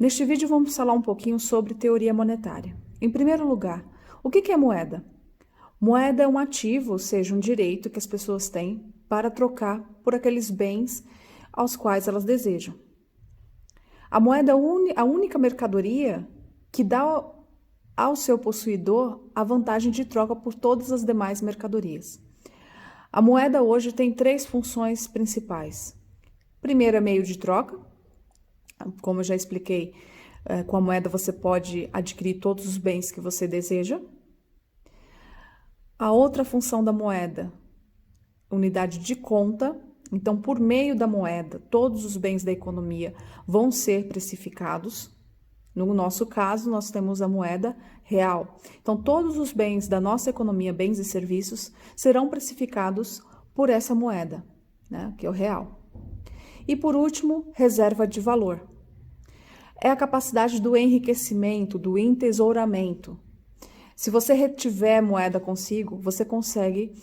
Neste vídeo vamos falar um pouquinho sobre teoria monetária. Em primeiro lugar, o que é moeda? Moeda é um ativo, ou seja, um direito que as pessoas têm para trocar por aqueles bens aos quais elas desejam. A moeda é a única mercadoria que dá ao seu possuidor a vantagem de troca por todas as demais mercadorias. A moeda hoje tem três funções principais. Primeiro é meio de troca. Como eu já expliquei, com a moeda você pode adquirir todos os bens que você deseja. A outra função da moeda, unidade de conta. Então, por meio da moeda, todos os bens da economia vão ser precificados. No nosso caso, nós temos a moeda real. Então, todos os bens da nossa economia, bens e serviços, serão precificados por essa moeda, né, que é o real. E por último, reserva de valor. É a capacidade do enriquecimento, do entesouramento. Se você retiver moeda consigo, você consegue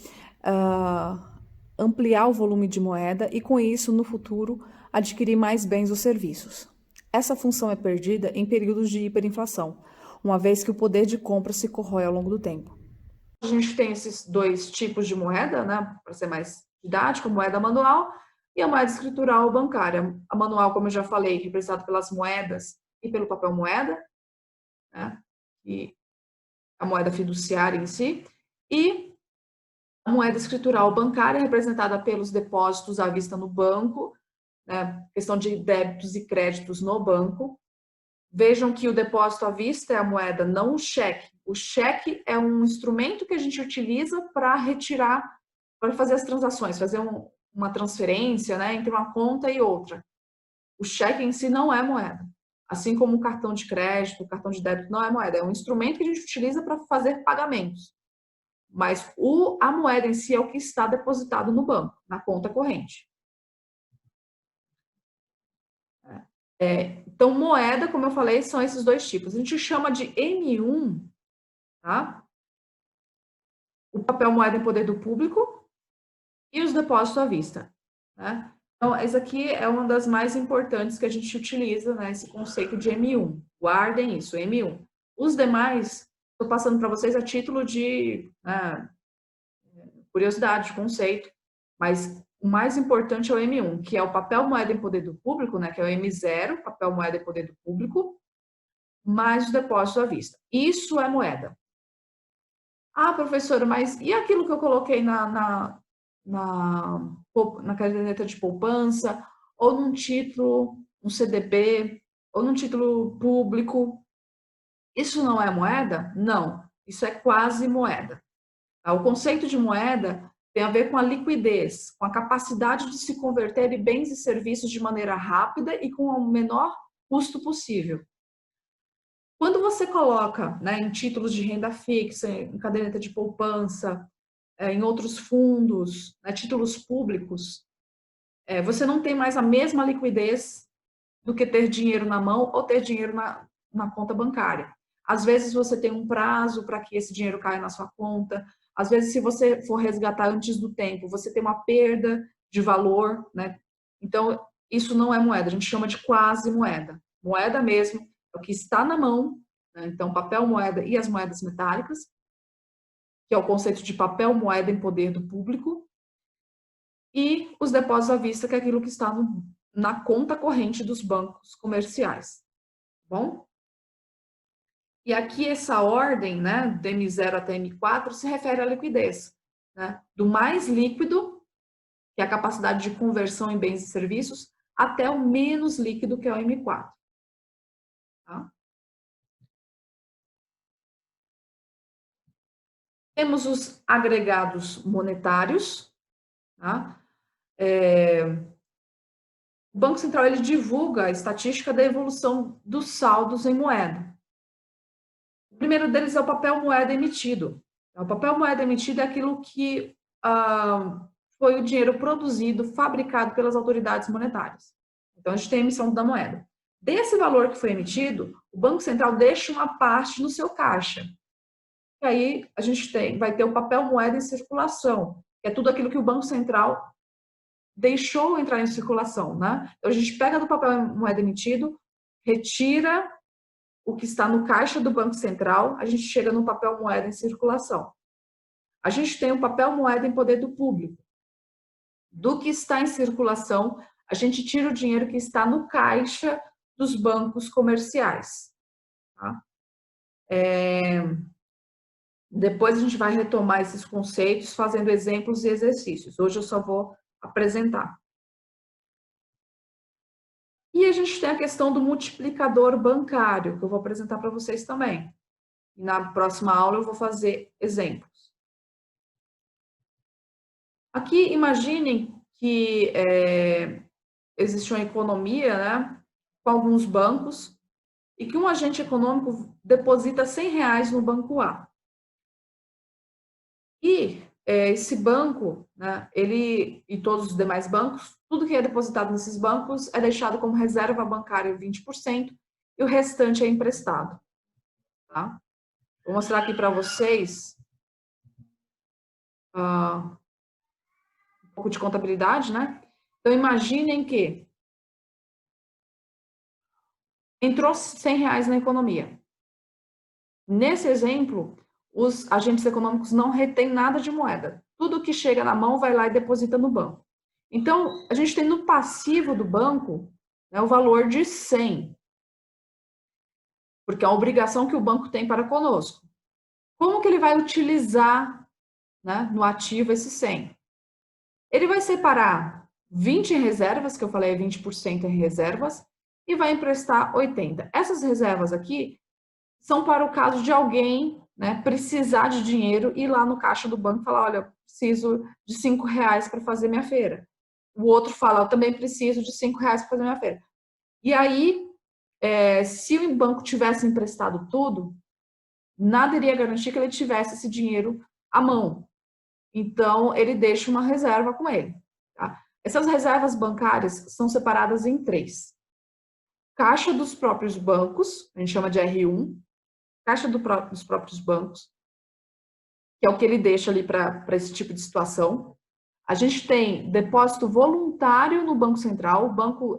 ampliar o volume de moeda e, com isso, no futuro, adquirir mais bens ou serviços. Essa função é perdida em períodos de hiperinflação, uma vez que o poder de compra se corrói ao longo do tempo. A gente tem esses dois tipos de moeda, né, para ser mais didático, a moeda manual e a moeda escritural bancária. A manual, como eu já falei, representada pelas moedas e pelo papel moeda, né, e a moeda fiduciária em si, e a moeda escritural bancária, representada pelos depósitos à vista no banco, né, questão de débitos e créditos no banco. Vejam que o depósito à vista é a moeda, não o cheque. O cheque é um instrumento que a gente utiliza para retirar, para fazer as transações, fazer uma transferência, né, entre uma conta e outra. O cheque em si não é moeda. Assim como o cartão de crédito, o cartão de débito não é moeda. É um instrumento que a gente utiliza para fazer pagamentos. Mas a moeda em si é o que está depositado no banco, na conta corrente. Então, moeda, como eu falei, são esses dois tipos. A gente chama de M1, tá? O papel moeda em poder do público e os depósitos à vista, né? Então, essa aqui é uma das mais importantes que a gente utiliza, né? Esse conceito de M1. Guardem isso, M1. Os demais, estou passando para vocês a título de curiosidade, de conceito, mas o mais importante é o M1, que é o papel moeda em poder do público, né? Que é o M0, papel moeda em poder do público, mais os depósitos à vista. Isso é moeda. Ah, professora, mas e aquilo que eu coloquei na caderneta de poupança, ou num título, um CDB, ou num título público? Isso não é moeda? Não, isso é quase moeda. O conceito de moeda tem a ver com a liquidez, com a capacidade de se converter em bens e serviços de maneira rápida e com o menor custo possível. Quando você coloca, né, em títulos de renda fixa, em caderneta de poupança, em outros fundos, né, títulos públicos, você não tem mais a mesma liquidez do que ter dinheiro na mão ou ter dinheiro na conta bancária. Às vezes você tem um prazo para que esse dinheiro caia na sua conta. Às vezes, se você for resgatar antes do tempo, você tem uma perda de valor, né? Então, isso não é moeda, a gente chama de quase moeda. Moeda mesmo é o que está na mão, né? Então, papel moeda e as moedas metálicas, que é o conceito de papel moeda em poder do público, e os depósitos à vista, que é aquilo que está na conta corrente dos bancos comerciais. Tá bom? E aqui essa ordem, né, do M0 até M4, se refere à liquidez, né? Do mais líquido, que é a capacidade de conversão em bens e serviços, até o menos líquido, que é o M4. Tá? Temos os agregados monetários. Tá? O Banco Central ele divulga a estatística da evolução dos saldos em moeda. O primeiro deles é o papel moeda emitido. O papel moeda emitido é aquilo que foi o dinheiro produzido, fabricado pelas autoridades monetárias. Então, a gente tem a emissão da moeda. Desse valor que foi emitido, o Banco Central deixa uma parte no seu caixa. E aí, a gente vai ter o papel moeda em circulação, que é tudo aquilo que o Banco Central deixou entrar em circulação, né? Então, a gente pega do papel moeda emitido, retira o que está no caixa do Banco Central, a gente chega no papel moeda em circulação. A gente tem o papel moeda em poder do público. Do que está em circulação, a gente tira o dinheiro que está no caixa dos bancos comerciais. Tá? Depois a gente vai retomar esses conceitos fazendo exemplos e exercícios. Hoje eu só vou apresentar. E a gente tem a questão do multiplicador bancário, que eu vou apresentar para vocês também. E na próxima aula eu vou fazer exemplos. Aqui, imaginem que existe uma economia, né, com alguns bancos, e que um agente econômico deposita R$100 no banco A. E esse banco, né, ele e todos os demais bancos, tudo que é depositado nesses bancos é deixado como reserva bancária 20% e o restante é emprestado. Tá? Vou mostrar aqui para vocês um pouco de contabilidade, né? Então, imaginem que entrou R$100 na economia. Nesse exemplo, os agentes econômicos não retêm nada de moeda. Tudo que chega na mão vai lá e deposita no banco. Então, a gente tem no passivo do banco, né, o valor de 100, porque é a obrigação que o banco tem para conosco. Como que ele vai utilizar, né, no ativo esse 100? Ele vai separar 20 em reservas, que eu falei 20% em reservas, e vai emprestar 80. Essas reservas aqui são para o caso de alguém, né, precisar de dinheiro e ir lá no caixa do banco e falar, olha, preciso de R$5 para fazer minha feira. O outro fala, eu também preciso de R$5 para fazer minha feira. E aí, se o banco tivesse emprestado tudo, nada iria garantir que ele tivesse esse dinheiro à mão. Então, ele deixa uma reserva com ele. Tá? Essas reservas bancárias são separadas em 3. Caixa dos próprios bancos, a gente chama de R1, caixa dos próprios bancos, que é o que ele deixa ali para esse tipo de situação. A gente tem depósito voluntário no Banco Central. O banco,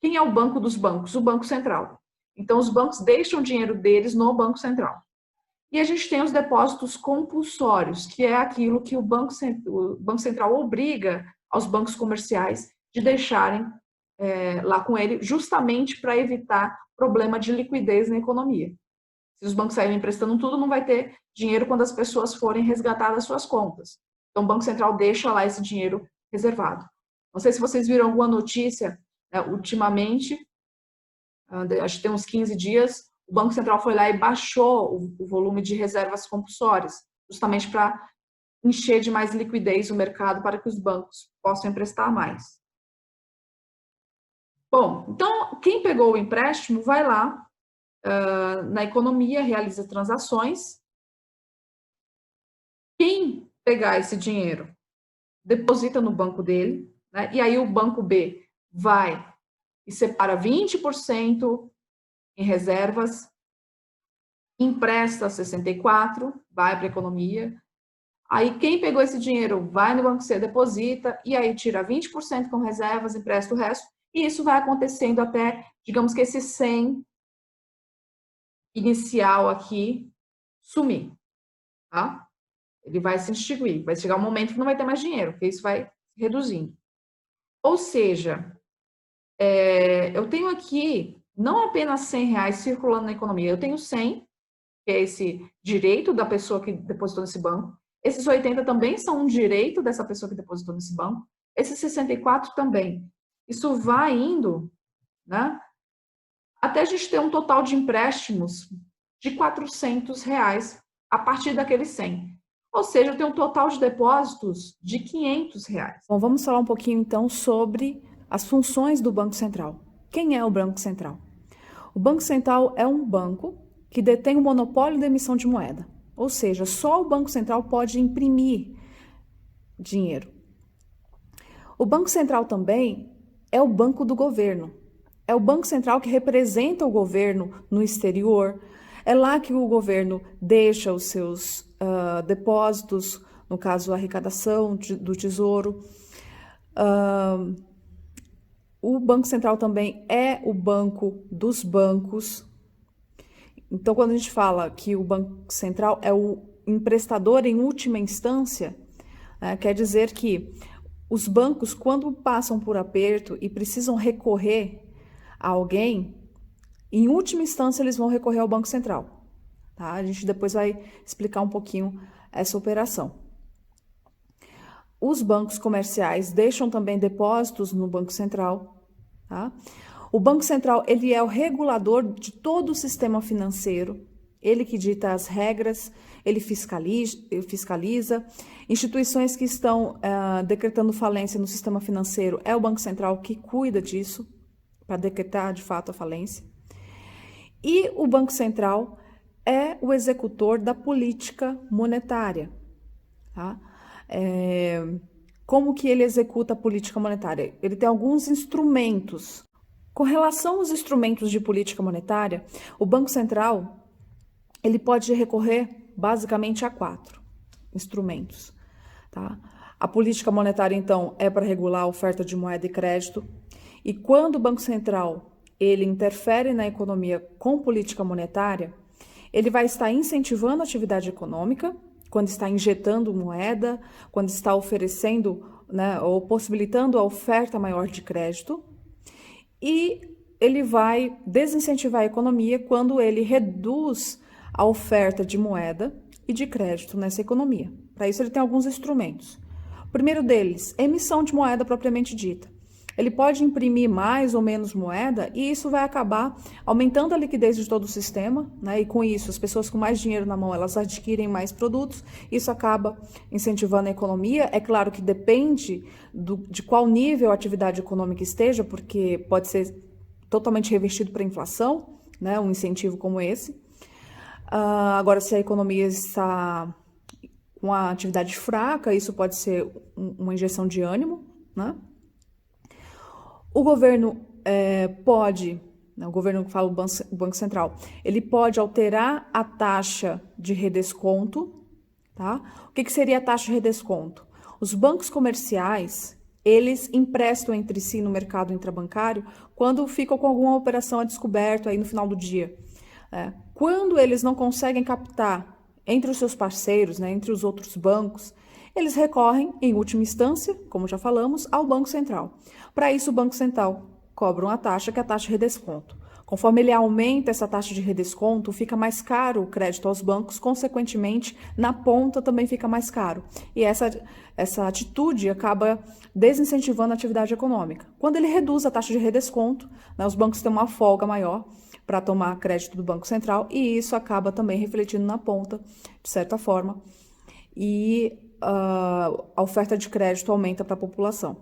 quem é o banco dos bancos? O Banco Central. Então, os bancos deixam o dinheiro deles no Banco Central. E a gente tem os depósitos compulsórios, que é aquilo que o Banco Central obriga aos bancos comerciais de deixarem lá com ele, justamente para evitar problema de liquidez na economia. Se os bancos saírem emprestando tudo, não vai ter dinheiro quando as pessoas forem resgatar das suas contas. Então, o Banco Central deixa lá esse dinheiro reservado. Não sei se vocês viram alguma notícia, né, ultimamente, acho que tem uns 15 dias, o Banco Central foi lá e baixou o volume de reservas compulsórias, justamente para encher de mais liquidez o mercado para que os bancos possam emprestar mais. Bom, então, quem pegou o empréstimo vai lá na economia, realiza transações. Quem pegar esse dinheiro, deposita no banco dele, né? E aí o banco B vai e separa 20% em reservas, empresta 64%, vai para a economia. Aí quem pegou esse dinheiro vai no banco C, deposita, e aí tira 20% com reservas, empresta o resto, e isso vai acontecendo até, digamos que esse 100 inicial aqui sumir, tá? Ele vai se extinguir, vai chegar um momento que não vai ter mais dinheiro, porque isso vai reduzindo. Ou seja, eu tenho aqui não apenas R$100 circulando na economia, eu tenho 100, que é esse direito da pessoa que depositou nesse banco. Esses 80 também são um direito dessa pessoa que depositou nesse banco. Esses 64 também. Isso vai indo, né? Até a gente ter um total de empréstimos de R$400 a partir daqueles 100. Ou seja, eu tenho um total de depósitos de R$500. Bom, vamos falar um pouquinho então sobre as funções do Banco Central. Quem é o Banco Central? O Banco Central é um banco que detém o monopólio da emissão de moeda, ou seja, só o Banco Central pode imprimir dinheiro. O Banco Central também é o banco do governo. É o Banco Central que representa o governo no exterior. É lá que o governo deixa os seus depósitos, no caso, a arrecadação do tesouro. O Banco Central também é o banco dos bancos. Então, quando a gente fala que o Banco Central é o emprestador em última instância, quer dizer que os bancos, quando passam por aperto e precisam recorrer a alguém, em última instância eles vão recorrer ao Banco Central. Tá? A gente depois vai explicar um pouquinho essa operação. Os bancos comerciais deixam também depósitos no Banco Central. Tá? O Banco Central ele é o regulador de todo o sistema financeiro, ele que dita as regras, ele fiscaliza. Instituições que estão decretando falência no sistema financeiro, é o Banco Central que cuida disso, para decretar de fato a falência. E o Banco Central é o executor da política monetária. Tá? Como que ele executa a política monetária? Ele tem alguns instrumentos. Com relação aos instrumentos de política monetária, o Banco Central ele pode recorrer basicamente a 4 instrumentos. Tá? A política monetária, então, é para regular a oferta de moeda e crédito. E quando o Banco Central ele interfere na economia com política monetária, ele vai estar incentivando a atividade econômica, quando está injetando moeda, quando está oferecendo, ou possibilitando a oferta maior de crédito, e ele vai desincentivar a economia quando ele reduz a oferta de moeda e de crédito nessa economia. Para isso ele tem alguns instrumentos. O primeiro deles, emissão de moeda propriamente dita. Ele pode imprimir mais ou menos moeda e isso vai acabar aumentando a liquidez de todo o sistema, e com isso as pessoas com mais dinheiro na mão, elas adquirem mais produtos, isso acaba incentivando a economia. É claro que depende de qual nível a atividade econômica esteja, porque pode ser totalmente revertido para a inflação, um incentivo como esse. Agora, se a economia está com a atividade fraca, isso pode ser uma injeção de ânimo, O governo pode, o governo que fala o Banco Central, ele pode alterar a taxa de redesconto, tá? O que seria a taxa de redesconto? Os bancos comerciais, eles emprestam entre si no mercado intrabancário quando ficam com alguma operação a descoberto aí no final do dia. Quando eles não conseguem captar entre os seus parceiros, entre os outros bancos, eles recorrem, em última instância, como já falamos, ao Banco Central. Para isso, o Banco Central cobra uma taxa, que é a taxa de redesconto. Conforme ele aumenta essa taxa de redesconto, fica mais caro o crédito aos bancos, consequentemente, na ponta também fica mais caro. E essa atitude acaba desincentivando a atividade econômica. Quando ele reduz a taxa de redesconto, os bancos têm uma folga maior para tomar crédito do Banco Central e isso acaba também refletindo na ponta, de certa forma, e a oferta de crédito aumenta para a população.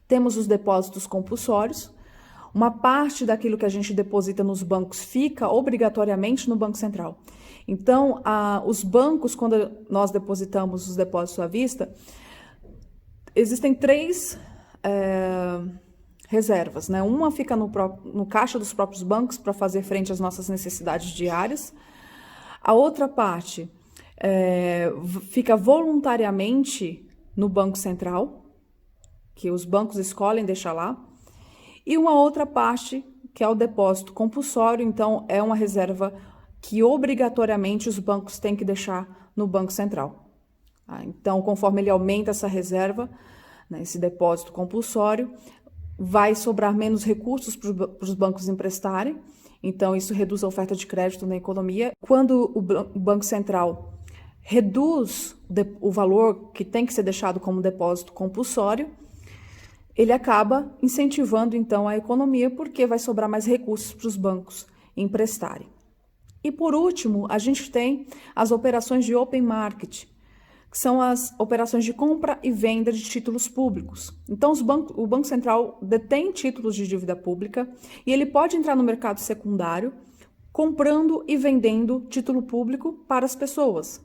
Temos os depósitos compulsórios. Uma parte daquilo que a gente deposita nos bancos fica obrigatoriamente no Banco Central. Então, os bancos, quando nós depositamos os depósitos à vista, existem 3 reservas. Uma fica no caixa dos próprios bancos para fazer frente às nossas necessidades diárias. A outra parte fica voluntariamente no Banco Central, que os bancos escolhem deixar lá, e uma outra parte que é o depósito compulsório, então é uma reserva que obrigatoriamente os bancos têm que deixar no Banco Central. Então, conforme ele aumenta essa reserva, esse depósito compulsório, vai sobrar menos recursos para os bancos emprestarem, então isso reduz a oferta de crédito na economia. Quando o Banco Central reduz o valor que tem que ser deixado como depósito compulsório, ele acaba incentivando, então, a economia, porque vai sobrar mais recursos para os bancos emprestarem. E, por último, a gente tem as operações de open market, que são as operações de compra e venda de títulos públicos. Então, o Banco Central detém títulos de dívida pública e ele pode entrar no mercado secundário comprando e vendendo título público para as pessoas.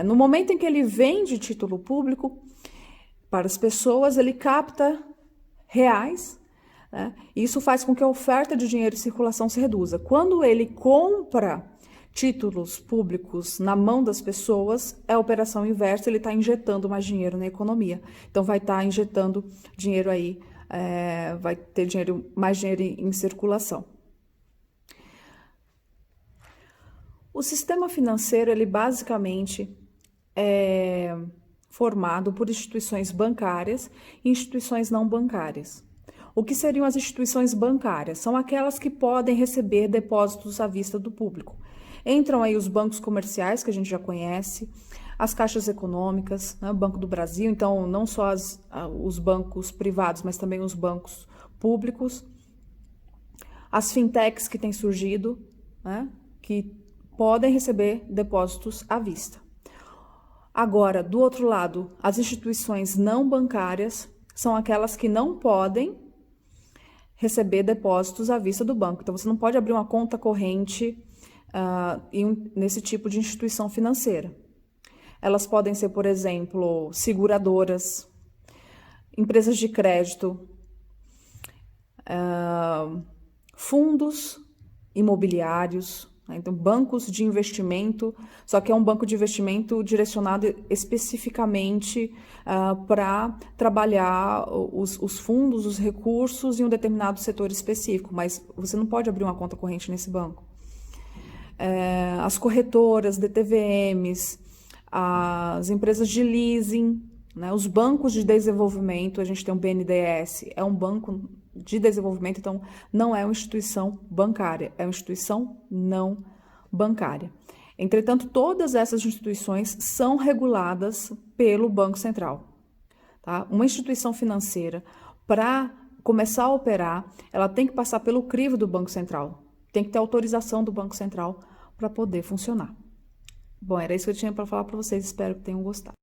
No momento em que ele vende título público para as pessoas, ele capta reais, e isso faz com que a oferta de dinheiro em circulação se reduza. Quando ele compra títulos públicos na mão das pessoas, é a operação inversa, ele está injetando mais dinheiro na economia. Então, vai estar injetando dinheiro aí vai ter mais dinheiro em circulação. O sistema financeiro, ele basicamente é formado por instituições bancárias e instituições não bancárias. O que seriam as instituições bancárias? São aquelas que podem receber depósitos à vista do público. Entram aí os bancos comerciais, que a gente já conhece, as caixas econômicas, né, o Banco do Brasil, então não só os bancos privados, mas também os bancos públicos, as fintechs que têm surgido, né, que podem receber depósitos à vista. Agora, do outro lado, as instituições não bancárias são aquelas que não podem receber depósitos à vista do banco. Então, você não pode abrir uma conta corrente nesse tipo de instituição financeira. Elas podem ser, por exemplo, seguradoras, empresas de crédito, fundos imobiliários, né? Então, bancos de investimento, só que é um banco de investimento direcionado especificamente para trabalhar os fundos, os recursos em um determinado setor específico, mas você não pode abrir uma conta corrente nesse banco. As corretoras, DTVMs, as empresas de leasing, né, os bancos de desenvolvimento, a gente tem um BNDES, é um banco de desenvolvimento, então não é uma instituição bancária, é uma instituição não bancária. Entretanto, todas essas instituições são reguladas pelo Banco Central. Tá? Uma instituição financeira, para começar a operar, ela tem que passar pelo crivo do Banco Central, tem que ter autorização do Banco Central para poder funcionar. Bom, era isso que eu tinha para falar para vocês, espero que tenham gostado.